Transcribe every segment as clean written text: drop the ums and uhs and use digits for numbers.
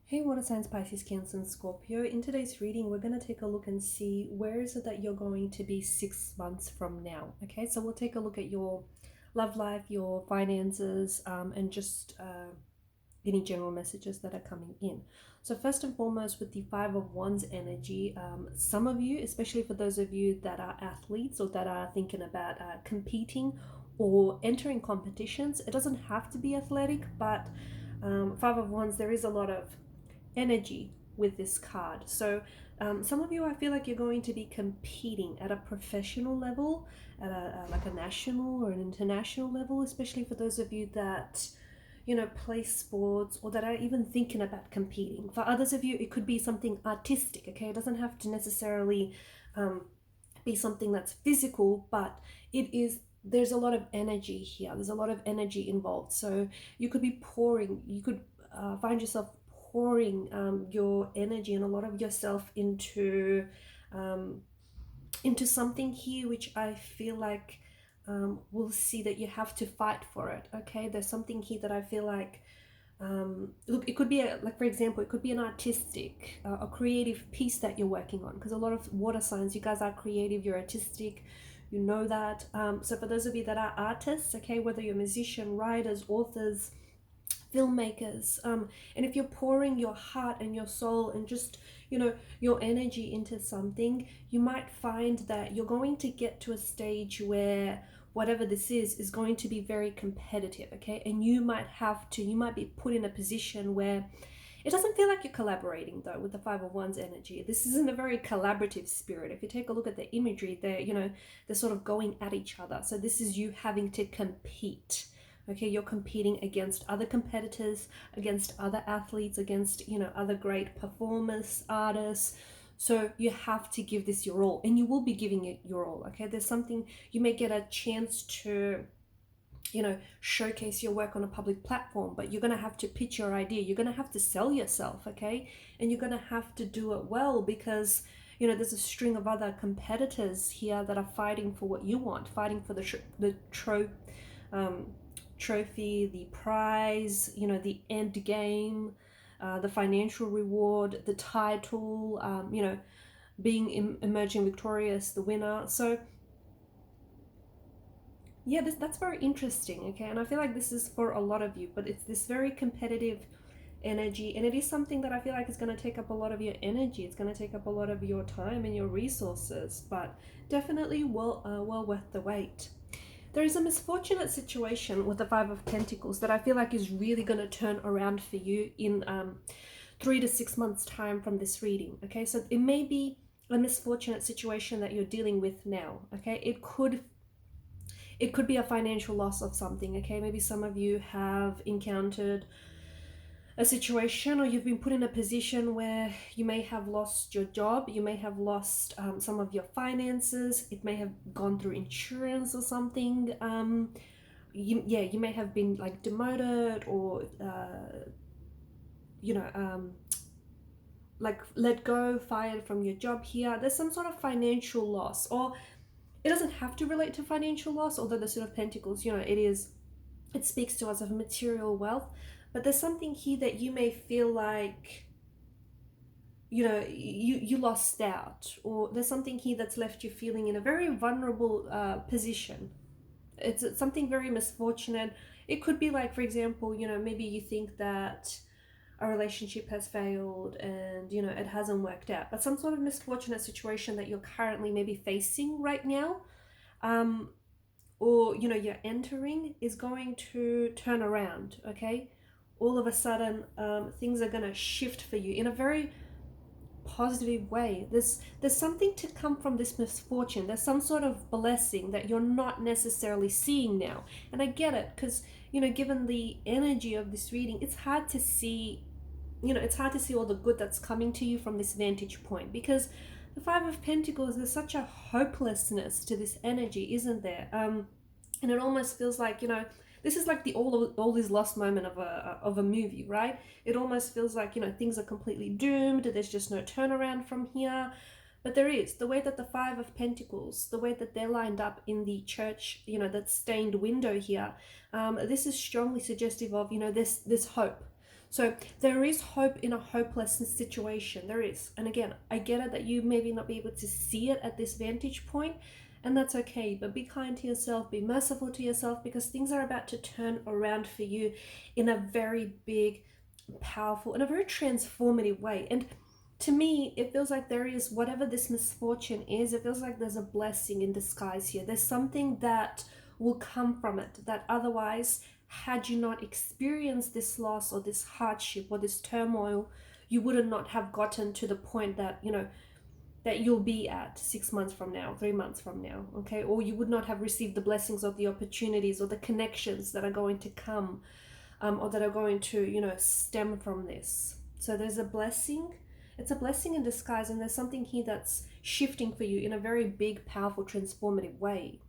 Hey, water signs, Pisces, Cancer, and Scorpio. In today's reading, we're going to take a look and see where is it that you're going to be 6 months from now. Okay, so we'll take a look at your love life, your finances, and just any general messages that are coming in. So first and foremost, with the Five of Wands energy, some of you, especially for those of you that are athletes or that are thinking about competing or entering competitions, it doesn't have to be athletic, but Five of Wands, there is a lot of energy with this card. So some of you, I feel like you're going to be competing at a professional level, at like a national or an international level, especially for those of you that play sports or that are even thinking about competing. For others of you, it could be something artistic. Okay, it doesn't have to necessarily be something that's physical, but there's a lot of energy here. There's a lot of energy involved. So you could be pouring, you could find yourself pouring your energy and a lot of yourself into something here, which I feel like we'll see that you have to fight for it. Okay, there's something here that I feel like look, it could be like, for example, it could be an artistic a creative piece that you're working on, because a lot of water signs, you guys are creative, you're artistic, you know that. So for those of you that are artists, okay, whether you're musician, writers, authors, filmmakers, and if you're pouring your heart and your soul and just your energy into something, you might find that you're going to get to a stage where whatever this is going to be very competitive. Okay, and you might be put in a position where it doesn't feel like you're collaborating, though, with the Five of Wands energy. This isn't a very collaborative spirit. If you take a look at the imagery, they're sort of going at each other. So this is you having to compete. Okay, you're competing against other competitors, against other athletes, against other great performers, artists. So you have to give this your all, and you will be giving it your all. Okay, there's something, you may get a chance to showcase your work on a public platform, but you're going to have to pitch your idea, you're going to have to sell yourself. Okay, and you're going to have to do it well, because there's a string of other competitors here that are fighting for what you want, fighting for the trophy, the prize, the end game, the financial reward, the title, being emerging victorious, the winner. So yeah, that's very interesting. Okay, and I feel like this is for a lot of you, but it's this very competitive energy, and it is something that I feel like is going to take up a lot of your energy. It's going to take up a lot of your time and your resources, but definitely well worth the wait. There is a misfortunate situation with the Five of Pentacles that I feel like is really going to turn around for you in 3 to 6 months time from this reading. Okay, so it may be a misfortunate situation that you're dealing with now. Okay, it could be a financial loss of something. Okay, maybe some of you have encountered a situation, or you've been put in a position where you may have lost your job, you may have lost some of your finances, it may have gone through insurance or something. You may have been like demoted, or like let go, fired from your job here. There's some sort of financial loss, or it doesn't have to relate to financial loss, although the Suit of Pentacles, it speaks to us of material wealth. But there's something here that you may feel like, you lost out, or there's something here that's left you feeling in a very vulnerable position. It's something very misfortunate. It could be like, for example, maybe you think that a relationship has failed and it hasn't worked out, but some sort of misfortunate situation that you're currently maybe facing right now, or you're entering, is going to turn around. Okay, all of a sudden things are going to shift for you in a very positive way. There's something to come from this misfortune. There's some sort of blessing that you're not necessarily seeing now, and I get it, because given the energy of this reading, it's hard to see all the good that's coming to you from this vantage point, because the Five of Pentacles, there's such a hopelessness to this energy, isn't there? And it almost feels like, this is like the all is lost moment of a movie, right? It almost feels like, things are completely doomed, there's just no turnaround from here. But there is. The way that the Five of Pentacles, the way that they're lined up in the church, that stained window here, this is strongly suggestive of, this hope. So there is hope in a hopeless situation. There is. And again, I get it that you maybe not be able to see it at this vantage point, and that's okay. But be kind to yourself, be merciful to yourself, because things are about to turn around for you in a very big, powerful, in a very transformative way. And to me, it feels like there is, whatever this misfortune is, it feels like there's a blessing in disguise here. There's something that will come from it that otherwise, had you not experienced this loss or this hardship or this turmoil, you would not have gotten to the point that, you know, that you'll be at 6 months from now, 3 months from now, okay? Or you would not have received the blessings or the opportunities or the connections that are going to come, or that are going to, you know, stem from this. So there's a blessing. It's a blessing in disguise, and there's something here that's shifting for you in a very big, powerful, transformative way.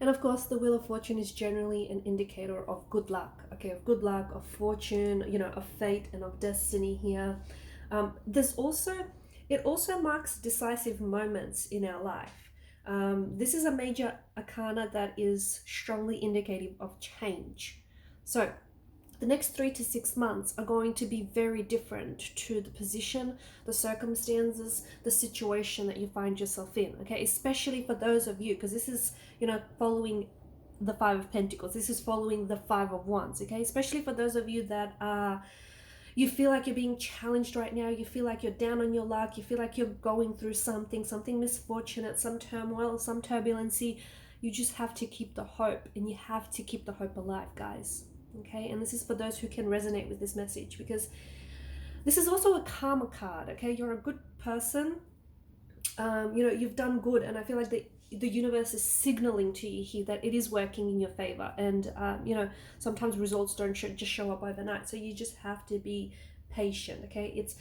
And of course, the Wheel of Fortune is generally an indicator of good luck, okay, of good luck, of fortune, you know, of fate and of destiny here. It also marks decisive moments in our life. This is a major arcana that is strongly indicative of change. So the next 3 to 6 months are going to be very different to the position, the circumstances, the situation that you find yourself in, okay? Especially for those of you, because this is, you know, following the Five of Pentacles. This is following the Five of Wands, okay? Especially for those of you that are, you feel like you're being challenged right now, you feel like you're down on your luck, you feel like you're going through something misfortunate, some turmoil, some turbulency. You just have to keep the hope, and you have to keep the hope alive, guys. Okay, and this is for those who can resonate with this message, because this is also a karma card. Okay, you're a good person, you know, you've done good, and I feel like the universe is signaling to you here that it is working in your favor. And you know, sometimes results don't just show up overnight, so you just have to be patient. Okay, it's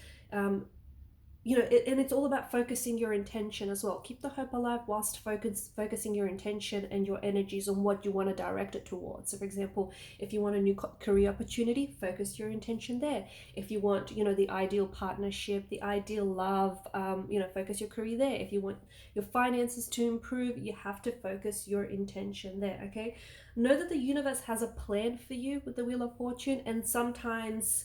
you know, and it's all about focusing your intention as well. Keep the hope alive whilst focusing your intention and your energies on what you want to direct it towards. So for example, if you want a new career opportunity, focus your intention there. If you want, you know, the ideal partnership, the ideal love, you know, focus your career there. If you want your finances to improve, you have to focus your intention there, okay? Know that the universe has a plan for you with the Wheel of Fortune, and sometimes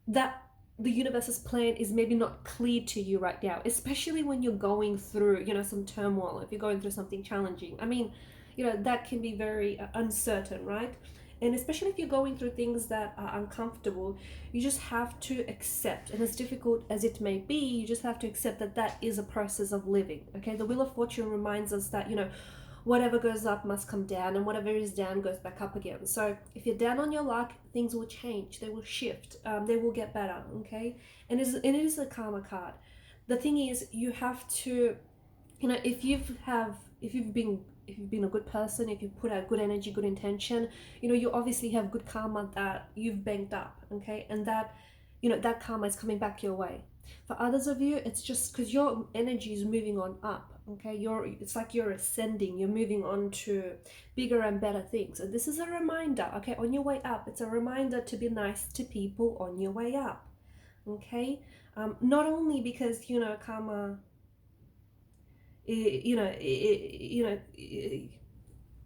that the universe's plan is maybe not clear to you right now, especially when you're going through, you know, some turmoil, if you're going through something challenging. I mean, you know, that can be very uncertain, right? And especially if you're going through things that are uncomfortable, you just have to accept, and as difficult as it may be, you just have to accept that that is a process of living, okay? The Wheel of Fortune reminds us that, you know, whatever goes up must come down, and whatever is down goes back up again. So if you're down on your luck, things will change, they will shift, they will get better, okay? And it is a karma card. The thing is, you have to, you know, if you've been a good person, if you put out good energy, good intention, you know, you obviously have good karma that you've banked up, okay? And that, you know, that karma is coming back your way. For others of you, it's just because your energy is moving on up, okay? It's like you're ascending, you're moving on to bigger and better things. And this is a reminder, okay, on your way up. It's a reminder to be nice to people on your way up, okay? Not only because, you know, karma,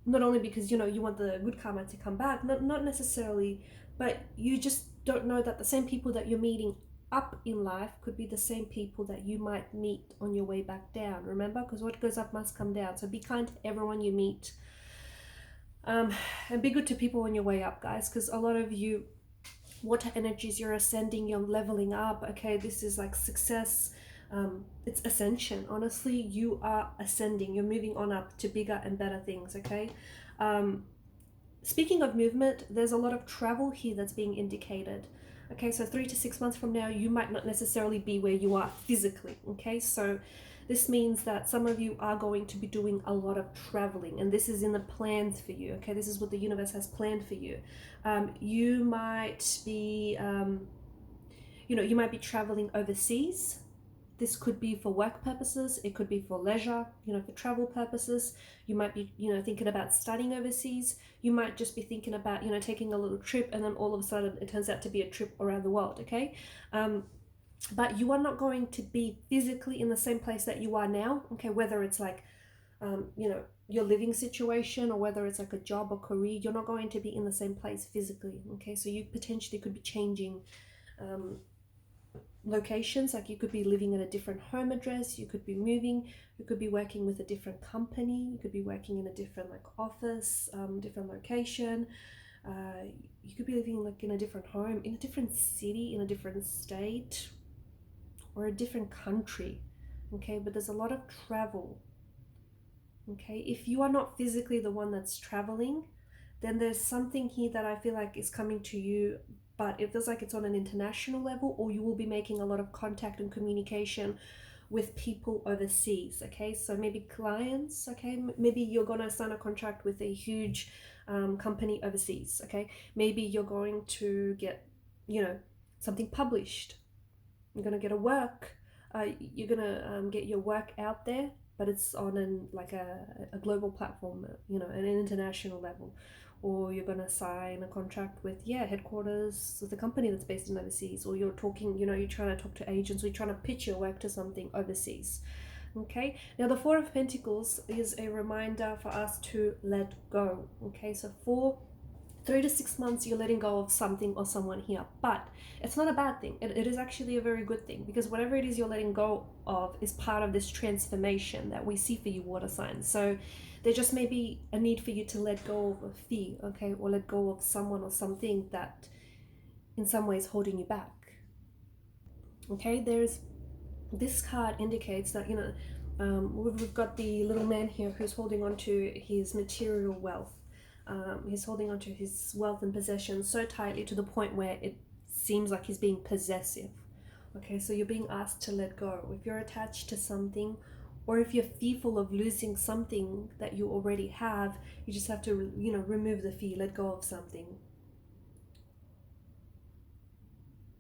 not only because, you know, you want the good karma to come back, not necessarily, but you just don't know that the same people that you're meeting up in life could be the same people that you might meet on your way back down. Remember, because what goes up must come down. So be kind to everyone you meet, and be good to people on your way up, guys, because a lot of you water energies, you're ascending, you're leveling up, okay? This is like success, it's ascension. Honestly, you are ascending, you're moving on up to bigger and better things, okay? Speaking of movement, there's a lot of travel here that's being indicated. Okay, so 3 to 6 months from now, you might not necessarily be where you are physically, okay? So this means that some of you are going to be doing a lot of traveling, and this is in the plans for you, okay? This is what the universe has planned for you. You might be, you know, you might be traveling overseas. This could be for work purposes, it could be for leisure, you know, for travel purposes. You might be, you know, thinking about studying overseas. You might just be thinking about, you know, taking a little trip, and then all of a sudden it turns out to be a trip around the world, okay? But you are not going to be physically in the same place that you are now, okay? Whether it's like, you know, your living situation, or whether it's like a job or career, you're not going to be in the same place physically. Okay, so you potentially could be changing locations. Like you could be living in a different home address, you could be moving, you could be working with a different company, you could be working in a different like office, different location. You could be living like in a different home, in a different city, in a different state, or a different country. Okay, but there's a lot of travel. Okay, if you are not physically the one that's traveling, then there's something here that I feel like is coming to you, but it feels like it's on an international level, or you will be making a lot of contact and communication with people overseas. Okay, so maybe clients. Okay, maybe you're gonna sign a contract with a huge company overseas. Okay, maybe you're going to get, you know, something published. You're gonna get a work. You're gonna get your work out there, but it's on a global platform, you know, an international level. Or you're gonna sign a contract with headquarters with a company that's based in overseas. Or you're talking, you know, you're trying to talk to agents, or you're trying to pitch your work to something overseas. Okay, now the Four of Pentacles is a reminder for us to let go. Okay, so for 3 to 6 months you're letting go of something or someone here, but it's not a bad thing. It is actually a very good thing, because whatever it is you're letting go of is part of this transformation that we see for you, water signs. So there just may be a need for you to let go of a fear, okay, or let go of someone or something that in some ways holding you back. Okay, there's this card indicates that, you know, we've got the little man here who's holding on to his material wealth. He's holding on to his wealth and possessions so tightly to the point where it seems like he's being possessive. Okay, so you're being asked to let go. If you're attached to something, or if you're fearful of losing something that you already have, you just have to, you know, remove the fear, let go of something.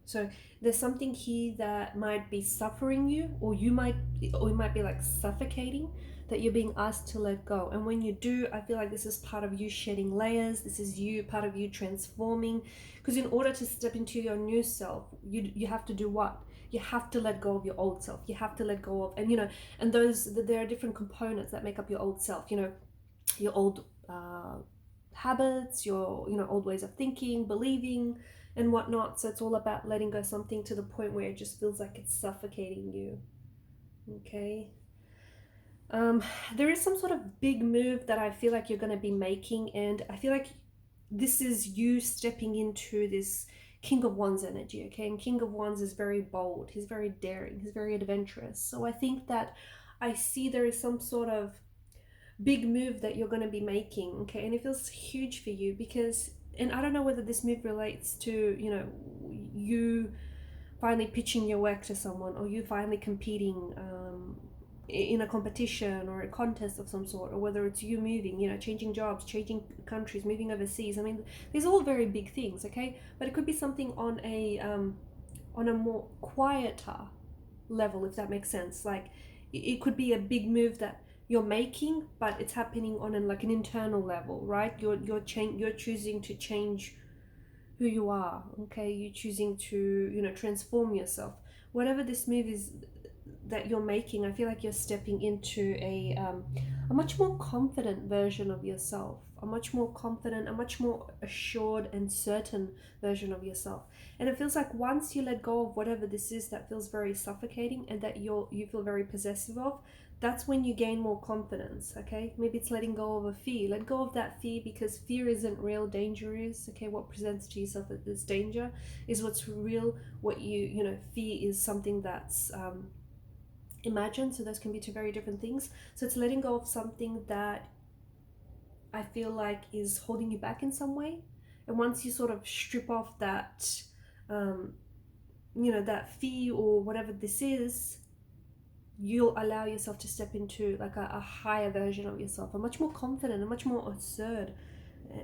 So there's something here that might be suffering you, or it might be like suffocating, that you're being asked to let go. And when you do, I feel like this is part of you shedding layers. This is part of you transforming. Because in order to step into your new self, you have to do what? You have to let go of your old self. You have to let go of, and you know, and there are different components that make up your old self. You know, your old habits, your, you know, old ways of thinking, believing, and whatnot. So it's all about letting go something to the point where it just feels like it's suffocating you. Okay. There is some sort of big move that I feel like you're going to be making, and I feel like this is you stepping into this King of Wands energy. Okay, and King of Wands is very bold, he's very daring, he's very adventurous. So I think that I see there is some sort of big move that you're going to be making. Okay, and it feels huge for you, because, and I don't know whether this move relates to, you know, you finally pitching your work to someone, or you finally competing in a competition or a contest of some sort, or whether it's you moving, you know, changing jobs, changing countries, moving overseas. I mean, these are all very big things. Okay, but it could be something on a more quieter level, if that makes sense. Like it could be a big move that you're making, but it's happening on like an internal level, right? You're choosing to change who you are. Okay, you're choosing to, you know, transform yourself. Whatever this move is that you're making, I feel like you're stepping into a much more confident version of yourself, a much more confident, a much more assured and certain version of yourself. And it feels like once you let go of whatever this is that feels very suffocating and that you feel very possessive of, that's when you gain more confidence. Okay, maybe it's letting go of a fear. Let go of that fear, because fear isn't real, danger is. Okay, what presents to yourself as danger is what's real. What you know, fear is something that's imagined. So those can be two very different things. So it's letting go of something that I feel like is holding you back in some way. And once you sort of strip off that you know, that fear or whatever this is, you'll allow yourself to step into like a higher version of yourself, a much more confident, a much more asserted,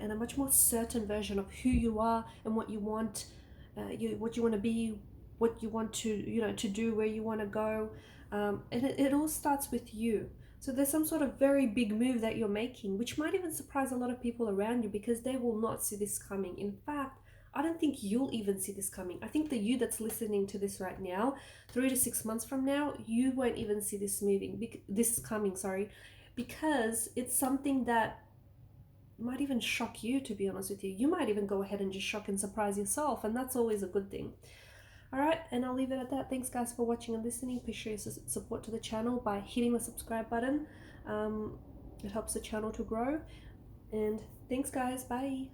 and a much more certain version of who you are and what you want, what you want to be, what you want to, you know, to do, where you want to go, and it all starts with you. So there's some sort of very big move that you're making, which might even surprise a lot of people around you, because they will not see this coming. In fact, I don't think you'll even see this coming. I think the you that's listening to this right now, 3 to 6 months from now, you won't even see this coming, sorry, because it's something that might even shock you, to be honest with you. You might even go ahead and just shock and surprise yourself, and that's always a good thing. Alright, and I'll leave it at that. Thanks guys for watching and listening. Please show your support to the channel by hitting the subscribe button. It helps the channel to grow. And thanks guys, bye.